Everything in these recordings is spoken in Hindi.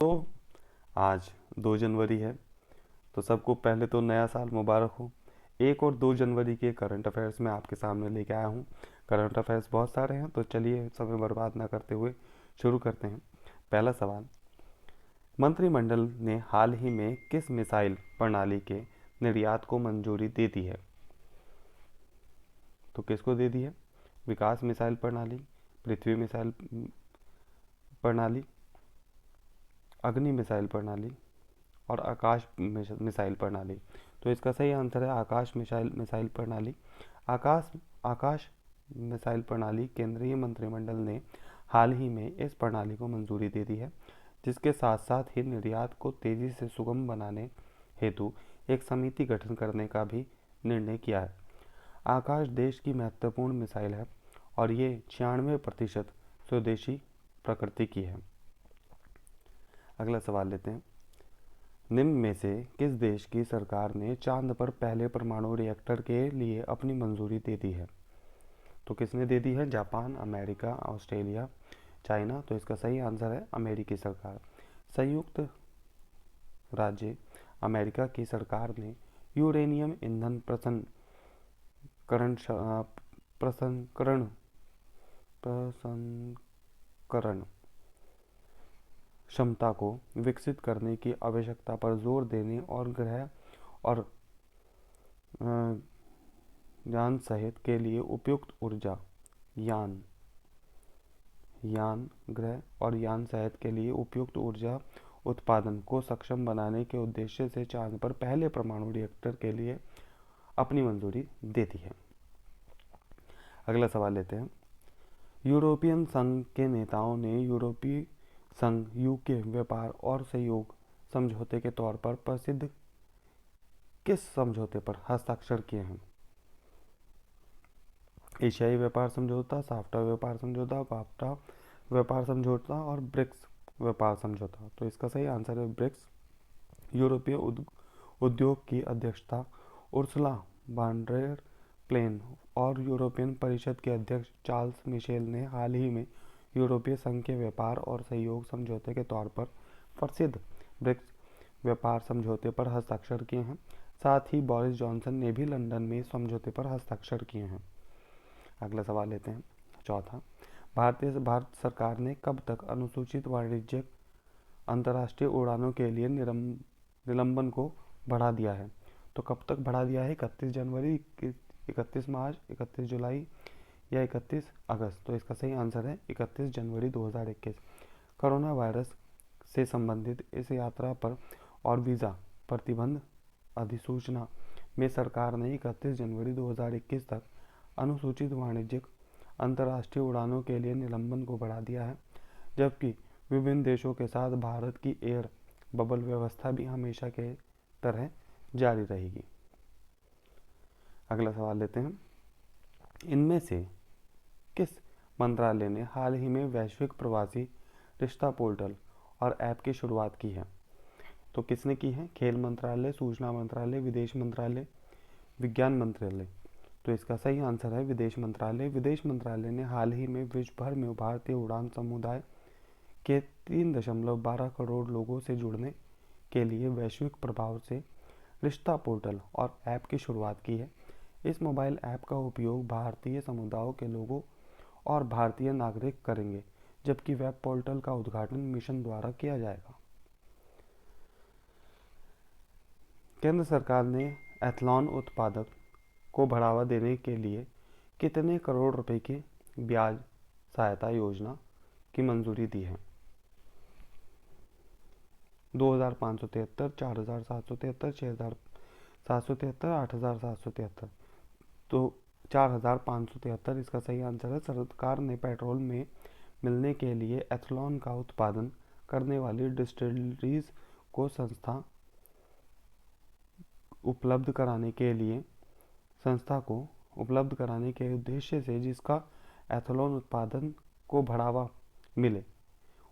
तो आज 2 जनवरी है, तो सबको पहले तो नया साल मुबारक हो। 1 और 2 जनवरी के करंट अफेयर्स मैं आपके सामने लेके आया हूँ। करंट अफेयर्स बहुत सारे हैं, तो चलिए समय बर्बाद ना करते हुए शुरू करते हैं। पहला सवाल, मंत्रिमंडल ने हाल ही में किस मिसाइल प्रणाली के निर्यात को मंजूरी दे दी है? तो किसको दे दी है? विकास मिसाइल प्रणाली, पृथ्वी मिसाइल प्रणाली, अग्नि मिसाइल प्रणाली और आकाश मिसाइल प्रणाली। तो इसका सही आंसर है आकाश मिसाइल प्रणाली। आकाश आकाश मिसाइल प्रणाली केंद्रीय मंत्रिमंडल ने हाल ही में इस प्रणाली को मंजूरी दे दी है, जिसके साथ साथ ही निर्यात को तेजी से सुगम बनाने हेतु एक समिति गठन करने का भी निर्णय किया है। आकाश देश की महत्वपूर्ण मिसाइल है और ये 96% स्वदेशी प्रकृति की है। अगला सवाल लेते हैं, निम्न में से किस देश की सरकार ने चांद पर पहले परमाणु रिएक्टर के लिए अपनी मंजूरी दे दी है? तो किसने दे दी है? Japan, America, Australia, China. तो इसका सही आंसर है अमेरिकी सरकार। संयुक्त राज्य अमेरिका की सरकार ने यूरेनियम ईंधन प्रसंस्करण प्रसंस्करण क्षमता को विकसित करने की आवश्यकता पर जोर देने और ग्रह और यान सहित के लिए उपयुक्त ऊर्जा यान यान ग्रह और यान सहित के लिए उपयुक्त ऊर्जा उत्पादन को सक्षम बनाने के उद्देश्य से चांद पर पहले परमाणु रिएक्टर के लिए अपनी मंजूरी देती है। अगला सवाल लेते हैं, यूरोपियन संघ के नेताओं ने यूरोपीय संघ यूके व्यापार और सहयोग समझौते के तौर पर प्रसिद्ध किस समझौते पर हस्ताक्षर किए हैं? एशियाई व्यापार समझौता, साफ्टा व्यापार समझौता, बाफ्टा व्यापार समझौता और ब्रिक्स व्यापार समझौता। तो इसका सही आंसर है ब्रिक्स। यूरोपीय उद्योग की अध्यक्षता उर्सुला वॉन डेर लेयन और यूरोपियन परिषद के अध्यक्ष चार्ल्स मिशेल ने हाल ही में यूरोपीय संघ के व्यापार और सहयोग समझौते के तौर पर प्रसिद्ध ब्रिक्स व्यापार समझौते पर हस्ताक्षर किए हैं। साथ ही बोरिस जॉनसन ने भी लंदन में इस समझौते पर हस्ताक्षर किए हैं। अगला सवाल लेते हैं, चौथा, भारत सरकार ने कब तक अनुसूचित वाणिज्यिक अंतर्राष्ट्रीय उड़ानों के लिए निलंबन को बढ़ा दिया है? तो कब तक बढ़ा दिया है? 31 जनवरी, 31 मार्च, 31 जुलाई या 31 अगस्त? तो इसका सही आंसर है 31 जनवरी 2021। कोरोना वायरस से संबंधित इस यात्रा पर और वीज़ा प्रतिबंध अधिसूचना में सरकार ने 31 जनवरी 2021 तक अनुसूचित वाणिज्यिक अंतर्राष्ट्रीय उड़ानों के लिए निलंबन को बढ़ा दिया है, जबकि विभिन्न देशों के साथ भारत की एयर बबल व्यवस्था भी हमेशा के तरह जारी रहेगी। अगला सवाल लेते हैं, इनमें से किस मंत्रालय ने हाल ही में वैश्विक प्रवासी रिश्ता पोर्टल और ऐप की शुरुआत की है? तो किसने की है? खेल मंत्रालय, सूचना मंत्रालय, विदेश मंत्रालय, विज्ञान मंत्रालय। तो इसका सही आंसर है विदेश मंत्रालय। विदेश मंत्रालय ने हाल ही में विश्व भर में भारतीय उड़ान समुदाय के 3.12 करोड़ लोगों से जुड़ने के लिए वैश्विक प्रभाव से रिश्ता पोर्टल और ऐप की शुरुआत की है। इस मोबाइल ऐप का उपयोग भारतीय समुदायों के लोगों और भारतीय नागरिक करेंगे, जबकि वेब पोर्टल का उद्घाटन मिशन द्वारा किया जाएगा। केंद्र सरकार ने एथलॉन उत्पादक को बढ़ावा देने के लिए कितने करोड़ रुपए की ब्याज सहायता योजना की मंजूरी दी है? 2573, 4773, 6773, 8773। तो 4573 इसका सही आंसर है। सरकार ने पेट्रोल में मिलने के लिए एथलॉन का उत्पादन करने वाली डिस्टिलरीज को संस्था को उपलब्ध कराने के उद्देश्य से जिसका एथलॉन उत्पादन को बढ़ावा मिले,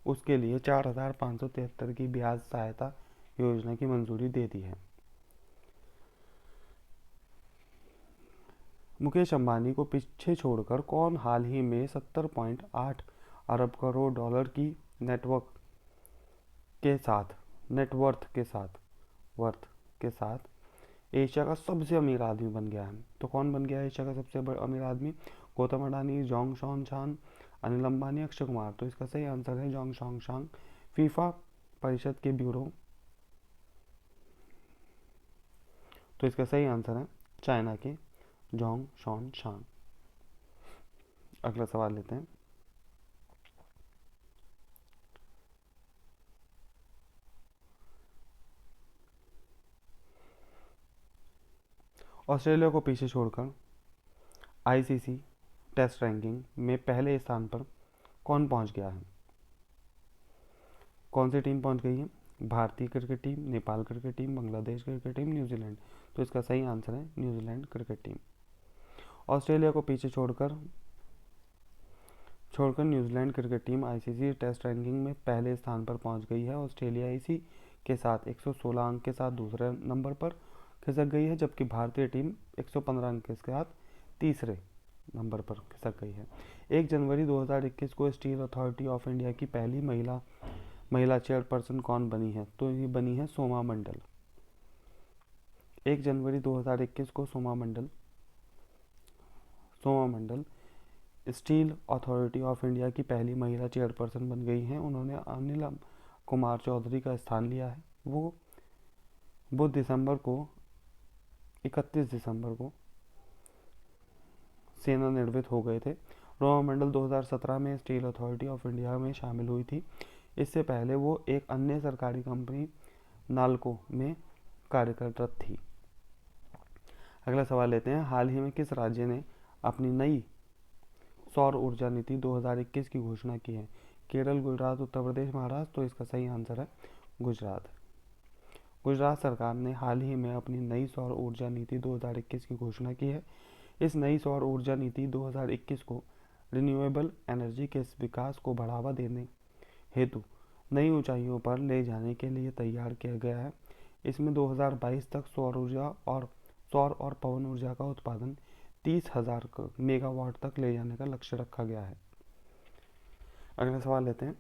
उसके लिए 4573 की ब्याज सहायता योजना की मंजूरी दे दी है। मुकेश अंबानी को पीछे छोड़कर कौन हाल ही में 70.8 अरब करोड़ डॉलर की नेटवर्थ के साथ, नेटवर्थ के साथ, वर्थ के साथ एशिया का सबसे अमीर आदमी बन गया है। तो कौन बन गया है एशिया का सबसे अमीर आदमी? गौतम अडानी, जोंग शॉन चान, अनिल अंबानी, अक्षय कुमार। तो इसका सही आंसर है जोंग शॉन चान। फीफा परिषद के ब्यूरो, तो इसका सही आंसर है चाइना के जोंग शॉन चान। अगला सवाल लेते हैं। ऑस्ट्रेलिया को पीछे छोड़कर आईसीसी टेस्ट रैंकिंग में पहले स्थान पर कौन पहुंच गया है? कौन सी टीम पहुंच गई है? भारतीय cricket team, Nepal cricket team, Bangladesh cricket team, New Zealand. तो इसका सही आंसर है न्यूजीलैंड क्रिकेट टीम। ऑस्ट्रेलिया को पीछे छोड़कर New Zealand cricket team ICC test ranking में पहले स्थान पर पहुंच गई है। ऑस्ट्रेलिया इसी के साथ 116 अंक के साथ दूसरे नंबर पर खिसक गई है, जबकि भारतीय टीम 115 अंक के साथ तीसरे नंबर पर खिसक गई है। 1 जनवरी 2021 को स्टील अथॉरिटी ऑफ इंडिया की पहली महिला चेयरपर्सन कौन बनी है? तो ये बनी है सोमा मंडल। 1 जनवरी 2021 को सोमा मंडल स्टील अथॉरिटी ऑफ इंडिया की पहली महिला चेयरपर्सन बन गई हैं। उन्होंने अनिल कुमार चौधरी का स्थान लिया है। वो 31 दिसंबर को सेवानिवृत्त हो गए थे। सोमा मंडल 2017 में स्टील अथॉरिटी ऑफ इंडिया में शामिल हुई थी। इससे पहले वो एक अन्य सरकारी कंपनी नाल्को में कार्यरत थी। अगला सवाल लेते हैं। हाल ही में किस राज्य ने अपनी नई सौर ऊर्जा नीति 2021 की घोषणा की है? केरल, गुजरात, उत्तर प्रदेश, महाराष्ट्र। तो इसका सही आंसर है गुजरात। गुजरात सरकार ने हाल ही में अपनी नई सौर ऊर्जा नीति 2021 की घोषणा की है। इस नई सौर ऊर्जा नीति 2021 को रिन्यूएबल एनर्जी के विकास को बढ़ावा देने हेतु नई ऊंचाइयों पर ले जाने के लिए तैयार किया गया है। इसमें 2022 तक सौर और पवन ऊर्जा का उत्पादन 30,000 मेगावाट तक ले जाने का लक्ष्य रखा गया है। अगला सवाल लेते हैं।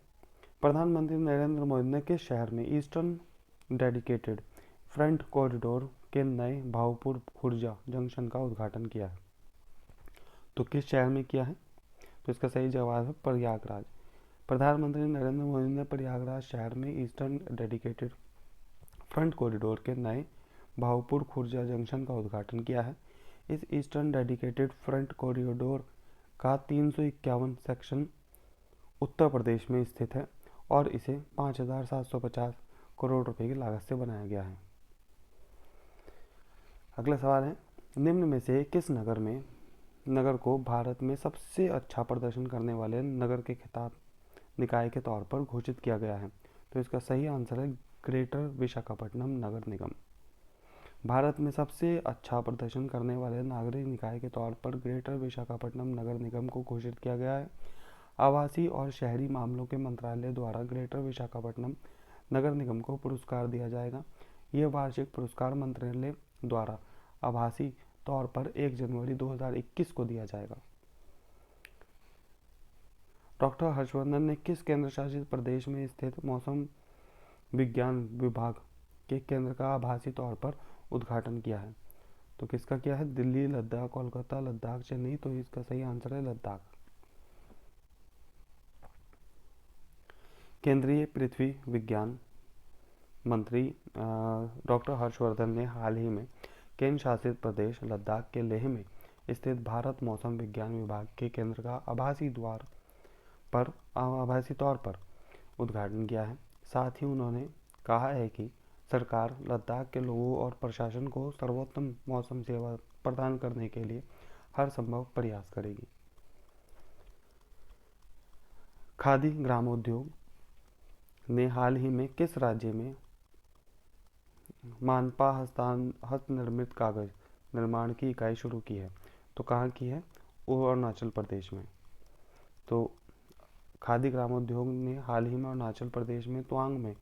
प्रधानमंत्री नरेंद्र मोदी ने किस शहर में ईस्टर्न डेडिकेटेड फ्रंट कॉरिडोर के नए भावपुर खुर्जा जंक्शन का उद्घाटन किया है? तो किस शहर में किया है? तो इसका सही जवाब है प्रयागराज। प्रधानमंत्री नरेंद्र मोदी ने प्रयागराज शहर में ईस्टर्न डेडिकेटेड फ्रंट कॉरिडोर के नए भावपुर खुर्जा जंक्शन का उद्घाटन किया है। इस ईस्टर्न डेडिकेटेड फ्रंट कॉरिडोर का 351 सेक्शन उत्तर प्रदेश में स्थित है और इसे 5,750 करोड़ रुपए की लागत से बनाया गया है। अगला सवाल है। निम्न में से किस नगर को भारत में सबसे अच्छा प्रदर्शन करने वाले नगर के खिताब निकाय के तौर पर घोषित किया गया है? तो इसका सही आंसर है ग्रेटर विशाखापट्टनम नगर निगम। भारत में सबसे अच्छा प्रदर्शन करने वाले नागरिक निकाय के तौर पर ग्रेटर विशाखापट्टनम नगर निगम को घोषित किया गया है। आवासीय और शहरी मामलों के मंत्रालय द्वारा ग्रेटर विशाखापट्टनम नगर निगम को पुरस्कार दिया जाएगा। यह वार्षिक पुरस्कार मंत्रालय द्वारा आभासी तौर पर 1 जनवरी 2021 को दिया जाएगा। डॉक्टर हर्षवर्धन ने किस केंद्र शासित प्रदेश में स्थित मौसम विज्ञान विभाग के केंद्र का आभासी तौर पर उद्घाटन किया है? तो किसका किया है? दिल्ली, लद्दाख, कोलकाता, लद्दाख, चेन्नई। तो इसका सही आंसर है लद्दाख। केंद्रीय पृथ्वी विज्ञान मंत्री डॉक्टर हर्षवर्धन ने हाल ही में केंद्र शासित प्रदेश लद्दाख के लेह में स्थित भारत मौसम विज्ञान विभाग के केंद्र का आभासी तौर पर उद्घाटन किया है। साथ ही उन्होंने कहा है कि सरकार लद्दाख के लोगों और प्रशासन को सर्वोत्तम मौसम सेवा प्रदान करने के लिए हर संभव प्रयास करेगी। खादी ग्रामोद्योग ने हाल ही में किस राज्य में मानपा हस्त निर्मित कागज निर्माण की इकाई शुरू की है? तो कहाँ की है? वो अरुणाचल प्रदेश में। तो खादी ग्रामोद्योग ने हाल ही में अरुणाचल प्रदेश में तवांग में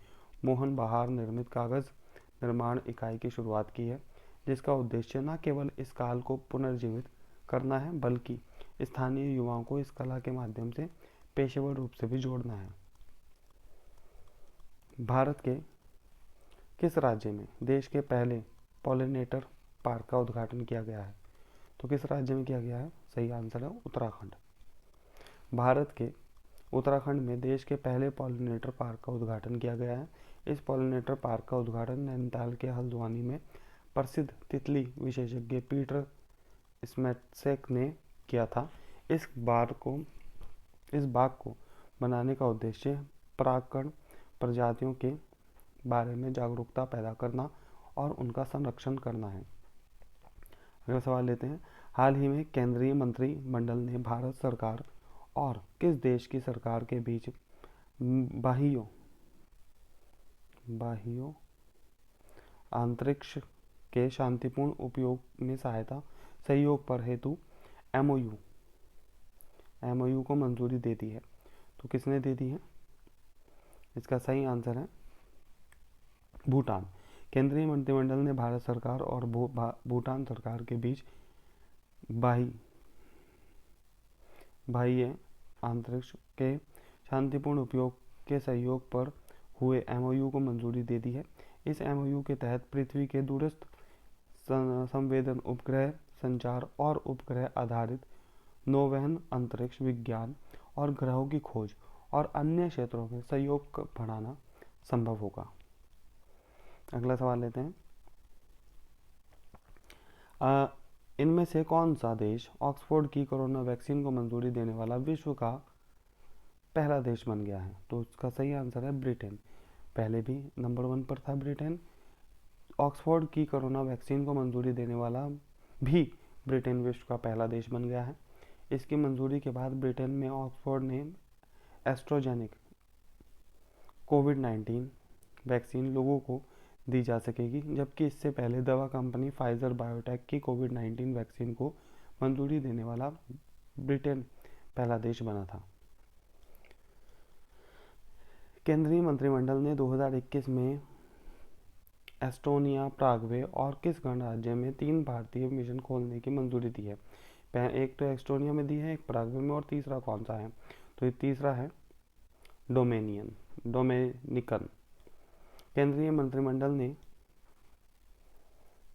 मोहन बहार निर्मित कागज निर्माण इकाई की शुरुआत की है, जिसका उद्देश्य न केवल इस काल को पुनर्जीवित करना है बल्कि स्थानीय युवाओं को इस कला के माध्यम से पेशेवर रूप से भी जोड़ना है। भारत के किस राज्य में देश के पहले पॉलिनेटर पार्क का उद्घाटन किया गया है? तो किस राज्य में किया गया है? सही आंसर है उत्तराखंड। भारत के उत्तराखंड में देश के पहले पॉलिनेटर पार्क का उद्घाटन किया गया है। इस पॉलिनेटर पार्क का उद्घाटन नैनीताल के हल्द्वानी में प्रसिद्ध तितली विशेषज्ञ पीटर स्मेटसेक ने किया था। इस बाग को बनाने का उद्देश्य परागकण प्रजातियों के बारे में जागरूकता पैदा करना और उनका संरक्षण करना है। अगला सवाल लेते हैं। हाल ही में केंद्रीय मंत्रिमंडल ने भारत सरकार और किस देश की सरकार के बीच बाह्य अंतरिक्ष के शांतिपूर्ण उपयोग में सहायता सहयोग पर हेतु एमओयू को मंजूरी दे दी है? तो किसने दे दी है? इसका सही आंसर है भूटान। केंद्रीय मंत्रिमंडल ने भारत सरकार और भूटान सरकार के बीच बाह्य अंतरिक्ष के शांतिपूर्ण उपयोग के सहयोग पर हुए एमओयू को मंजूरी दे दी है। इस एमओयू के तहत पृथ्वी के दूरस्थ संवेदन उपग्रह संचार और उपग्रह आधारित नौवहन अंतरिक्ष विज्ञान और ग्रहों की खोज और अन्य क्षेत्रों में सहयोग बढ़ाना संभव होगा। अगला सवाल लेते हैं। इनमें से कौन सा देश ऑक्सफोर्ड की कोरोना वैक्सीन को मंजूरी देने वाला विश्व का पहला देश बन गया है? तो उसका सही आंसर है ब्रिटेन। पहले भी नंबर 1 पर था ब्रिटेन। ऑक्सफोर्ड की कोरोना वैक्सीन को मंजूरी देने वाला भी ब्रिटेन विश्व का पहला देश बन गया है। इसकी मंजूरी के बाद ब्रिटेन में ऑक्सफोर्ड ने एस्ट्राजेनेका कोविड-19 वैक्सीन लोगों को दी जा सकेगी, जबकि इससे पहले दवा कंपनी फाइजर बायोटेक की कोविड-19 वैक्सीन को मंजूरी देने वाला ब्रिटेन पहला देश बना था। केंद्रीय मंत्रिमंडल ने 2021 में एस्टोनिया, पराग्वे और किस गणराज्य में 3 भारतीय मिशन खोलने की मंजूरी दी है? एक तो एस्टोनिया में दी है, एक पराग्वे में, और तीसरा कौन सा है? तो ये तीसरा है डोमिनिकन। केंद्रीय मंत्रिमंडल ने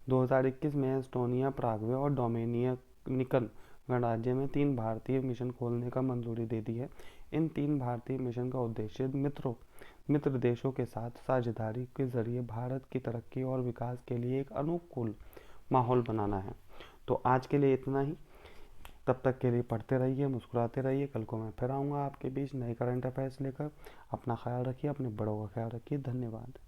2021 में एस्टोनिया, पराग्वे और डोमिनिकन गणराज्य में 3 भारतीय मिशन खोलने का मंजूरी दे दी है। इन 3 भारतीय मिशन का उद्देश्य मित्र देशों के साथ साझेदारी के जरिए भारत की तरक्की और विकास के लिए एक अनुकूल माहौल बनाना है। तो आज के लिए इतना ही। तब तक के लिए पढ़ते रहिए, मुस्कुराते रहिए। कल को मैं फिर आऊँगा आपके बीच नए करंट अफेयर्स लेकर। अपना ख्याल रखिए, अपने बड़ों का ख्याल रखिए। धन्यवाद।